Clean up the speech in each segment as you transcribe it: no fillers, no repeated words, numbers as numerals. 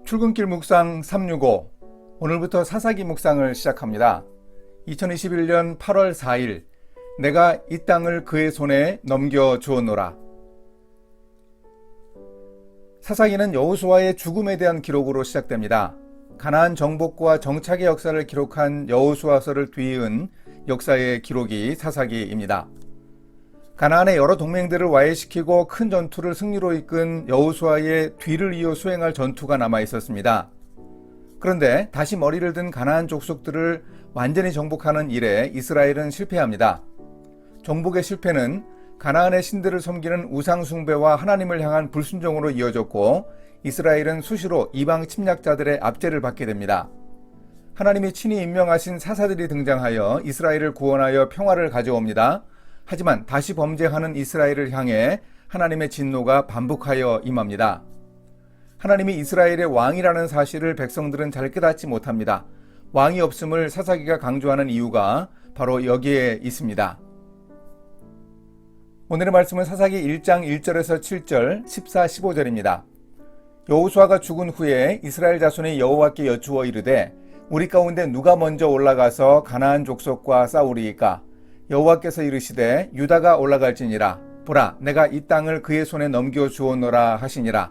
출근길 묵상 365 오늘부터 사사기 묵상을 시작합니다. 2021년 8월 4일 내가 이 땅을 그의 손에 넘겨주었노라. 사사기는 여호수아의 죽음에 대한 기록으로 시작됩니다. 가나안 정복과 정착의 역사를 기록한 여호수아서를 뒤이은 역사의 기록이 사사기입니다. 가나안의 여러 동맹들을 와해시키고 큰 전투를 승리로 이끈 여호수아의 뒤를 이어 수행할 전투가 남아 있었습니다. 그런데 다시 머리를 든 가나안 족속들을 완전히 정복하는 일에 이스라엘은 실패합니다. 정복의 실패는 가나안의 신들을 섬기는 우상 숭배와 하나님을 향한 불순종으로 이어졌고 이스라엘은 수시로 이방 침략자들의 압제를 받게 됩니다. 하나님이 친히 임명하신 사사들이 등장하여 이스라엘을 구원하여 평화를 가져옵니다. 하지만 다시 범죄하는 이스라엘을 향해 하나님의 진노가 반복하여 임합니다. 하나님이 이스라엘의 왕이라는 사실을 백성들은 잘 깨닫지 못합니다. 왕이 없음을 사사기가 강조하는 이유가 바로 여기에 있습니다. 오늘의 말씀은 사사기 1장 1절에서 7절, 14, 15절입니다. 여호수아가 죽은 후에 이스라엘 자손이 여호와께 여쭈어 이르되 우리 가운데 누가 먼저 올라가서 가나안 족속과 싸우리이까? 여호와께서 이르시되 유다가 올라갈지니라. 보라, 내가 이 땅을 그의 손에 넘겨주었노라 하시니라.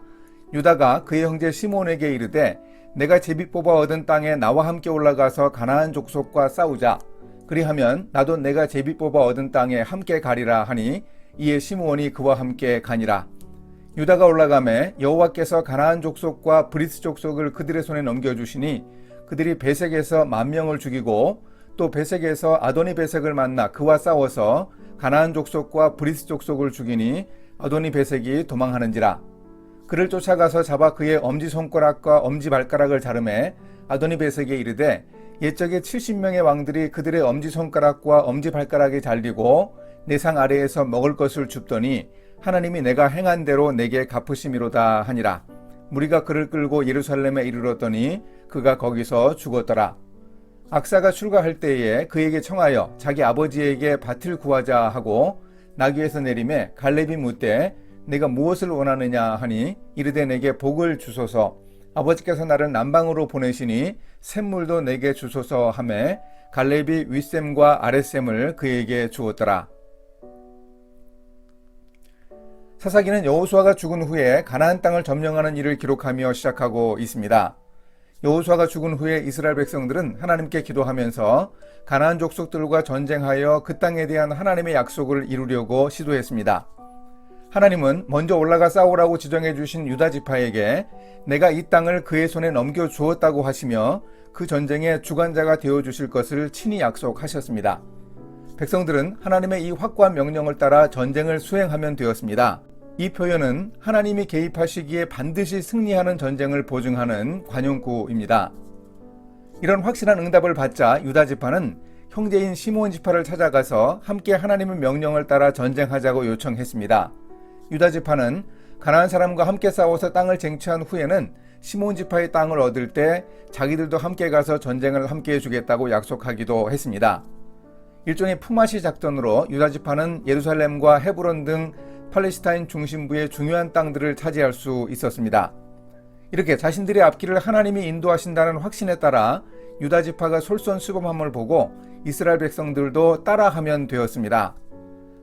유다가 그의 형제 시몬에게 이르되 내가 제비 뽑아 얻은 땅에 나와 함께 올라가서 가나안 족속과 싸우자. 그리하면 나도 내가 제비 뽑아 얻은 땅에 함께 가리라 하니 이에 시므온이 그와 함께 가니라. 유다가 올라가매 여호와께서 가나안 족속과 브리스 족속을 그들의 손에 넘겨주시니 그들이 베색에서 10,000명을 죽이고 또 베색에서 아도니 베색을 만나 그와 싸워서 가나안 족속과 브리스 족속을 죽이니 아도니 베색이 도망하는지라. 그를 쫓아가서 잡아 그의 엄지손가락과 엄지발가락을 자르매 아도니 베색에 이르되 옛적에 70명의 왕들이 그들의 엄지손가락과 엄지발가락이 잘리고 내 상 아래에서 먹을 것을 줍더니 하나님이 내가 행한 대로 내게 갚으심이로다 하니라. 무리가 그를 끌고 예루살렘에 이르렀더니 그가 거기서 죽었더라. 악사가 출가할 때에 그에게 청하여 자기 아버지에게 밭을 구하자 하고 나귀에서 내림에 갈렙이 묻되 내가 무엇을 원하느냐 하니 이르되 내게 복을 주소서. 아버지께서 나를 남방으로 보내시니 샘물도 내게 주소서 하매 갈렙이 윗샘과 아랫샘을 그에게 주었더라. 사사기는 여호수아가 죽은 후에 가나안 땅을 점령하는 일을 기록하며 시작하고 있습니다. 여호수아가 죽은 후에 이스라엘 백성들은 하나님께 기도하면서 가나안 족속들과 전쟁하여 그 땅에 대한 하나님의 약속을 이루려고 시도했습니다. 하나님은 먼저 올라가 싸우라고 지정해 주신 유다 지파에게 내가 이 땅을 그의 손에 넘겨 주었다고 하시며 그 전쟁의 주관자가 되어 주실 것을 친히 약속하셨습니다. 백성들은 하나님의 이 확고한 명령을 따라 전쟁을 수행하면 되었습니다. 이 표현은 하나님이 개입하시기에 반드시 승리하는 전쟁을 보증하는 관용구입니다. 이런 확실한 응답을 받자 유다 지파는 형제인 시므온 지파를 찾아가서 함께 하나님의 명령을 따라 전쟁하자고 요청했습니다. 유다 지파는 가나안 사람과 함께 싸워서 땅을 쟁취한 후에는 시므온 지파의 땅을 얻을 때 자기들도 함께 가서 전쟁을 함께 해주겠다고 약속하기도 했습니다. 일종의 품앗이 작전으로 유다 지파는 예루살렘과 헤브론 등 팔레스타인 중심부의 중요한 땅들을 차지할 수 있었습니다. 이렇게 자신들의 앞길을 하나님이 인도하신다는 확신에 따라 유다 지파가 솔선수범함을 보고 이스라엘 백성들도 따라하면 되었습니다.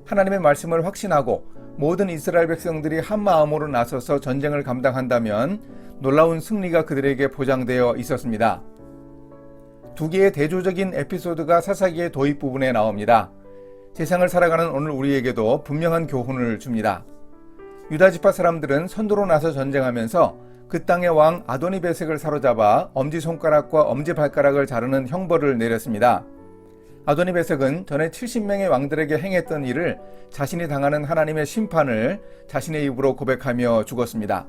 하나님의 말씀을 확신하고 모든 이스라엘 백성들이 한 마음으로 나서서 전쟁을 감당한다면 놀라운 승리가 그들에게 보장되어 있었습니다. 두 개의 대조적인 에피소드가 사사기의 도입 부분에 나옵니다. 세상을 살아가는 오늘 우리에게도 분명한 교훈을 줍니다. 유다 지파 사람들은 선두로 나서 전쟁하면서 그 땅의 왕 아도니 베색을 사로잡아 엄지손가락과 엄지발가락을 자르는 형벌을 내렸습니다. 아도니 베색은 전에 70명의 왕들에게 행했던 일을 자신이 당하는 하나님의 심판을 자신의 입으로 고백하며 죽었습니다.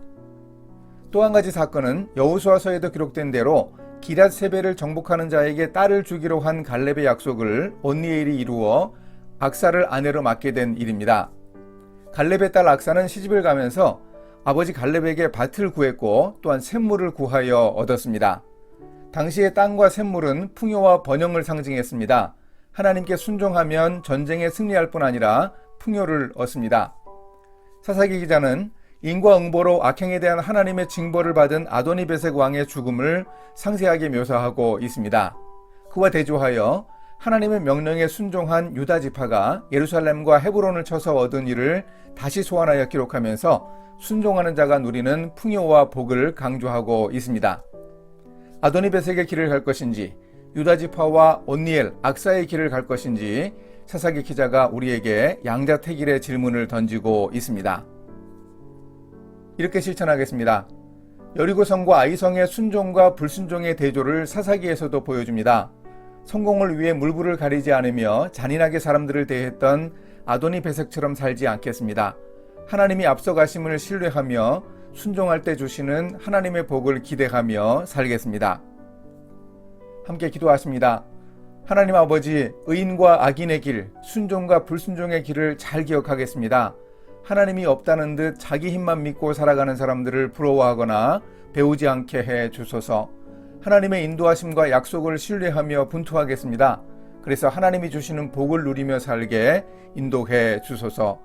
또 한 가지 사건은 여호수아서에도 기록된 대로 기럇 세벨을 정복하는 자에게 딸을 주기로 한 갈렙의 약속을 온니엘이 이루어 악사를 아내로 맡게 된 일입니다. 갈렙의 딸 악사는 시집을 가면서 아버지 갈렙에게 밭을 구했고 또한 샘물을 구하여 얻었습니다. 당시의 땅과 샘물은 풍요와 번영을 상징했습니다. 하나님께 순종하면 전쟁에 승리할 뿐 아니라 풍요를 얻습니다. 사사기 기자는 인과응보로 악행에 대한 하나님의 징벌을 받은 아도니베색 왕의 죽음을 상세하게 묘사하고 있습니다. 그와 대조하여 하나님의 명령에 순종한 유다 지파가 예루살렘과 헤브론을 쳐서 얻은 일을 다시 소환하여 기록하면서 순종하는 자가 누리는 풍요와 복을 강조하고 있습니다. 아도니베색의 길을 갈 것인지 유다 지파와 온니엘, 악사의 길을 갈 것인지 사사기 기자가 우리에게 양자택일의 질문을 던지고 있습니다. 이렇게 실천하겠습니다. 여리고성과 아이성의 순종과 불순종의 대조를 사사기에서도 보여줍니다. 성공을 위해 물불을 가리지 않으며 잔인하게 사람들을 대했던 아도니베색처럼 살지 않겠습니다. 하나님이 앞서가심을 신뢰하며 순종할 때 주시는 하나님의 복을 기대하며 살겠습니다. 함께 기도하십니다. 하나님 아버지, 의인과 악인의 길, 순종과 불순종의 길을 잘 기억하겠습니다. 하나님이 없다는 듯 자기 힘만 믿고 살아가는 사람들을 부러워하거나 배우지 않게 해 주소서. 하나님의 인도하심과 약속을 신뢰하며 분투하겠습니다. 그래서 하나님이 주시는 복을 누리며 살게 인도해 주소서.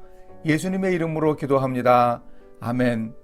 예수님의 이름으로 기도합니다. 아멘.